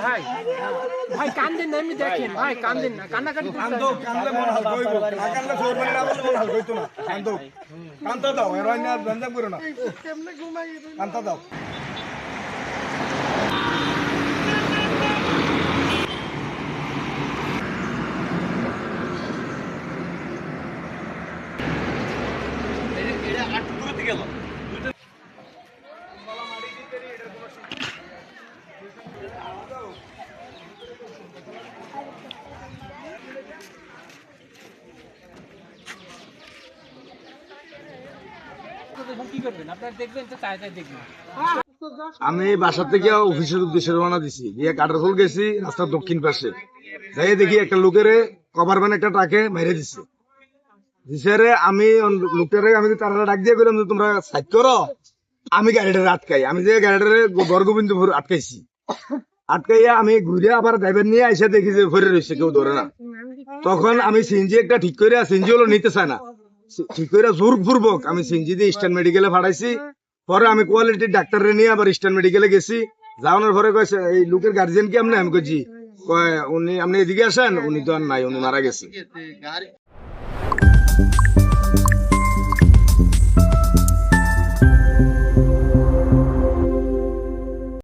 ভাই ভাই কান্দেন না, এমনি দেখেন ভাই, কান্দেন না, কান্নাকাটি কান্দলে মন হালকা হইব, না কান্দলে জোর মানে না বললে মন হালকা হইতো না। কান্দা দাও, হেরোইন আর গঞ্জাম করো না, কান্দা দাও। কি করবেন আপনারা? দেখবেন তো, চাই চাই দেখবেন। আমি বাসা থেকে অফিসের উদ্দেশ্যে রওনা দিছি, গিয়ে কাটারখোল গেছি, রাস্তার দক্ষিণ পাশে যাই দেখি একটা লোকের কভার ভ্যান একটা ট্রাকে মেরে দিচ্ছে। আমি লোকটারে আমি তারা ডাক দিয়ে বললাম যে তোমরা সাইড করো, আমি গাড়িটা আটকাই। আমি যে গাড়িটারে বরগোবিন্দপুর আটকাইছি, আটকাইয়া আমি ঘুরে আবার ড্রাইভার নিয়ে এসে দেখি যে ভরে রয়েছে, কেউ ধরে না। তখন আমি সিএনজি একটা ঠিক করে, সিএনজি হলো নিতে চায় না, ঠিক করে জোরপূর্বক আমি সিএনজি দিয়ে ইস্টার্ন মেডিকেলে পাঠাইছি। পরে আমি কোয়ালিটির ডাক্তারে নিয়ে আবার ইস্টার্ন মেডিকেলে গেছি। যাওয়ানোর পরে কয়েছে এই লোকের গার্জিয়ান কি আপনি? আমি কইছি উনি, আপনি এদিকে আসেন, উনি তো আর নাই, উনি মারা গেছে।